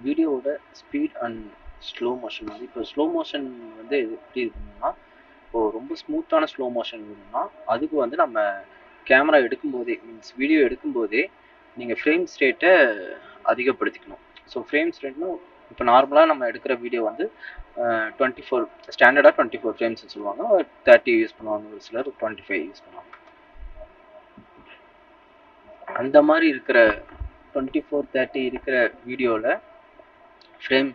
வீடியோவோட speed and slow motion வந்து இப்போ ஸ்லோ மோஷன் வந்து எப்படி இருக்கணும்னா இப்போ ரொம்ப ஸ்மூத்தான ஸ்லோ மோஷன் வேணும்னா அதுக்கு வந்து நம்ம கேமரா எடுக்கும்போதே மீன்ஸ் வீடியோ எடுக்கும்போதே நீங்கள் ஃப்ரேம்ஸ் ரேட்டை அதிகப்படுத்திக்கணும். ஸோ ஃப்ரேம்ஸ் ரேட்னா இப்போ நார்மலாக நம்ம எடுக்கிற வீடியோ வந்து 24 ஸ்டாண்டர்டாக 24 ஃப்ரேம்ஸ்னு சொல்லுவாங்க. 30 யூஸ் பண்ணுவாங்க, ஒரு சிலர் 25 யூஸ் பண்ணுவாங்க. அந்த மாதிரி இருக்கிற 24, 30 இருக்கிற வீடியோவில் ஃப்ரேம்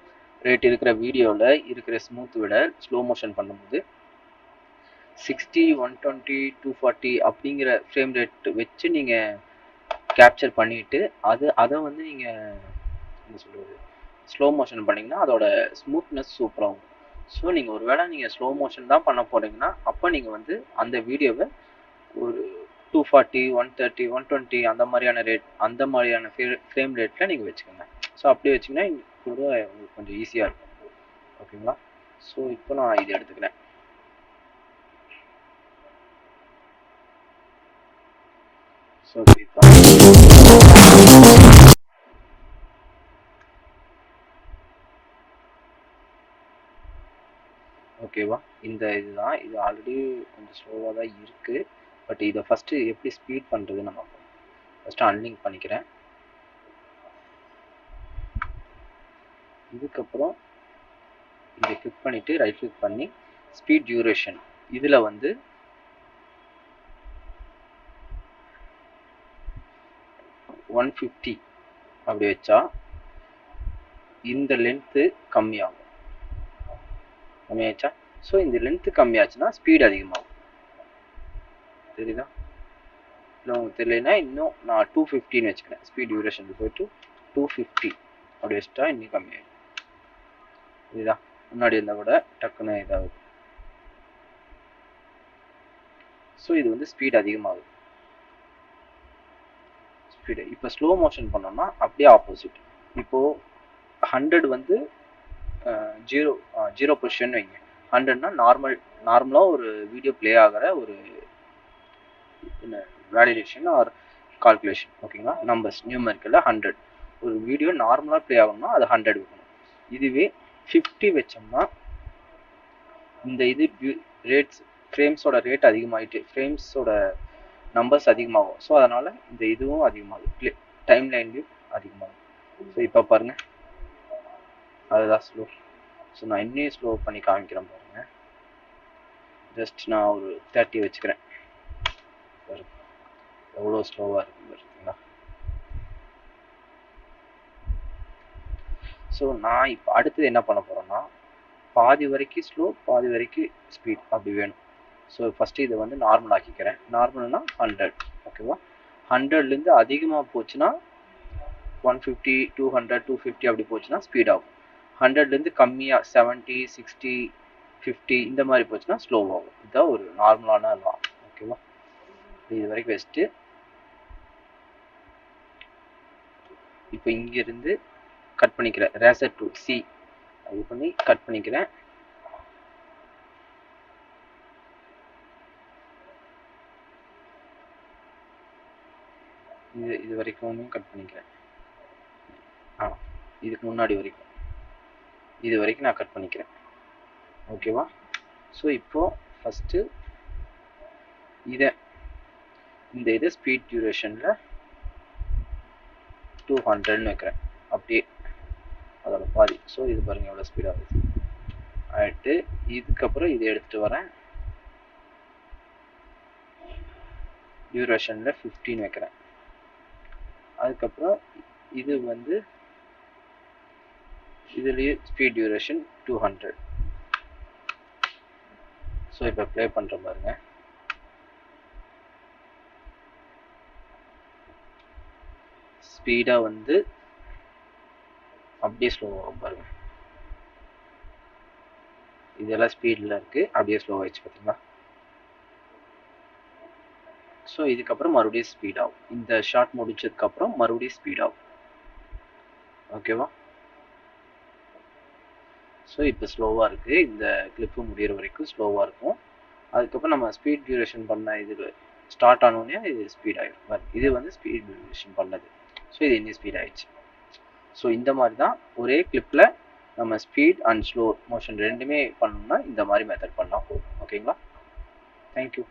ரேட் இருக்கிற வீடியோவில் இருக்கிற ஸ்மூத் விட ஸ்லோ மோஷன் பண்ணும்போது 60, 120, 240 அப்படிங்கிற ஃப்ரேம் ரேட் வச்சு நீங்கள் கேப்சர் பண்ணிவிட்டு அதை வந்து நீங்கள் என்ன சொல்கிறது ஸ்லோ மோஷன் பண்ணிங்கன்னா அதோட ஸ்மூத்னஸ் சூப்பராகும். ஸோ நீங்கள் ஒரு வேளை நீங்கள் ஸ்லோ மோஷன் தான் பண்ண போகிறீங்கன்னா அப்போ நீங்கள் வந்து அந்த வீடியோவை ஒரு 240, 130, 120 அந்த மாதிரியான ஃப்ரேம் ரேட்டில் நீங்கள் வச்சுக்கோங்க. ஸோ அப்படி வச்சிங்கன்னா கூட உங்களுக்கு கொஞ்சம் ஈஸியாக இருக்கும். ஓகேங்களா? ஸோ இப்போ நான் இது எடுத்துக்கிறேன். ஸோ ஓகேவா? இதுதான். இது ஆல்ரெடி கொஞ்சம் ஸ்லோவாக தான் இருக்குது. பட் இதை ஃபஸ்ட்டு எப்படி ஸ்பீட் பண்ணுறது நம்ம ஃபஸ்ட்டு அன்லிங்க் பண்ணிக்கிறேன். இதுக்கப்புறம் இதை கிளிக் பண்ணிவிட்டு ரைட் கிளிக் பண்ணி ஸ்பீட் டியூரேஷன் இதில் வந்து 150 அப்படி வச்சா இந்த லென்த்து கம்மியாகும். கம்மியாச்சா? ஸோ இந்த லென்த்து கம்மியாச்சுன்னா ஸ்பீட் அதிகமாகும். தெரியுதா? இல்லை உங்களுக்கு தெரியலனா இன்னும் நான் 250 வச்சுக்கிறேன். ஸ்பீட் டியூரேஷன் போயிட்டு 250 அப்படி வச்சுட்டா இன்னும் கம்மியாகும். தெரியுதா? முன்னாடி இருந்தால் கூட டக்குன்னு இதாகுது. ஸோ இது வந்து ஸ்பீட் அதிகமாகுது. ஸ்பீடு இப்போ ஸ்லோ மோஷன் பண்ணோம்னா அப்படியே ஆப்போசிட். இப்போது 100 வந்து 0 பொசிஷன் வைங்க. 100னா நார்மலாக ஒரு வீடியோ ப்ளே ஆகிற ஒரு என்ன வேலிடேஷன் ஆர் கால்குலேஷன். ஓகேங்களா? நம்பர்ஸ் நியூமெரிக்கலில் 100 ஒரு வீடியோ நார்மலாக ப்ளே ஆகணும்னா அது 100 வைக்கணும். இதுவே 50 வச்சோம்னா இந்த இது ரேட்ஸ் ஃப்ரேம்ஸோட ரேட் அதிகமாகிட்டு ஃப்ரேம்ஸோட நம்பர்ஸ் அதிகமாகும். ஸோ அதனால் இந்த இதுவும் அதிகமாகும், டைம் லைன்லையும் அதிகமாகும். ஸோ இப்போ பாருங்கள், அதுதான் ஸ்லோ. ஸோ நான் இன்னும் ஸ்லோ பண்ணி காமிக்கிறேன் பாருங்கள். ஜஸ்ட் நான் ஒரு 30 வச்சுக்கிறேன். எவ்வளோ ஸ்லோவாக இருக்குது பார்த்தீங்களா? ஸோ நான் இப்போ அடுத்தது என்ன பண்ண போகிறேன்னா பாதி வரைக்கும் ஸ்லோ, பாதி வரைக்கும் ஸ்பீட் அப்படி வேணும். ஸோ ஃபஸ்ட்டு இதை வந்து நார்மல் ஆக்கிக்கிறேன். நார்மல்னா 100. ஓகேவா? 100லேருந்து அதிகமாக போச்சுன்னா 150, 200, 250 அப்படி போச்சுன்னா ஸ்பீட் ஆகும். 100லேருந்து கம்மியாக 70, 60, 50 இந்த மாதிரி போச்சுன்னா ஸ்லோ ஆகும். இதுதான் ஒரு நார்மலான லா. ஓகேவா? இது வரைக்கும் வச்சுட்டு இப்போ இங்கேருந்து கட் பண்ணிக்கிறேன். ரேசர் டூல் சி அது பண்ணி கட் பண்ணிக்கிறேன். இது வரைக்கும் கட் பண்ணிக்கிறேன். இதுக்கு முன்னாடி வரைக்கும் இது வரைக்கும் நான் கட் பண்ணிக்கிறேன். ஓகேவா? ஸோ இப்போது ஃபஸ்ட்டு இதை ஸ்பீட் டியூரேஷனில் 200ன்னு வைக்கிறேன். அப்படியே அதோட பாதி. ஸோ இது பாருங்கள் எவ்வளோ ஸ்பீட் ஆகுது. ஆகிட்டு இதுக்கப்புறம் இதை எடுத்துகிட்டு வரேன். டியூரேஷனில் 15 வைக்கிறேன். அதுக்கப்புறம் இது வந்து இதுலேயே ஸ்பீட் டியூரேஷன் 200. ஸோ இப்போ ப்ளே பண்ணுற பாருங்க. ஸ்பீடாக வந்து அப்படியே ஸ்லோவாகும் பாருங்க. இதெல்லாம் ஸ்பீடில் இருக்குது, அப்படியே ஸ்லோவாகிடுச்சு பார்த்தீங்களா? ஸோ இதுக்கப்புறம் மறுபடியும் ஸ்பீட் ஆகும். இந்த ஷார்ட் முடிச்சதுக்கப்புறம் மறுபடியும் ஸ்பீட் ஆகும். ஓகேவா? ஸோ இப்போ ஸ்லோவாக இருக்குது. இந்த கிளிப்பு முடிகிற வரைக்கும் ஸ்லோவாக இருக்கும். அதுக்கப்புறம் நம்ம ஸ்பீட் டியூரேஷன் பண்ண இதில் ஸ்டார்ட் ஆனோடனே இது ஸ்பீட் ஆகிடும். இது வந்து ஸ்பீட் வேரியேஷன் பண்ணது. ஸோ இது இன்னும் ஸ்பீட் ஆகிடுச்சு. ஸோ இந்த மாதிரி தான் ஒரே கிளிப்பில் நம்ம ஸ்பீட் அண்ட் ஸ்லோ மோஷன் ரெண்டுமே பண்ணோம்னா இந்த மாதிரி மெத்தட் பண்ணலாம். ஓகேங்களா? தேங்க்யூ.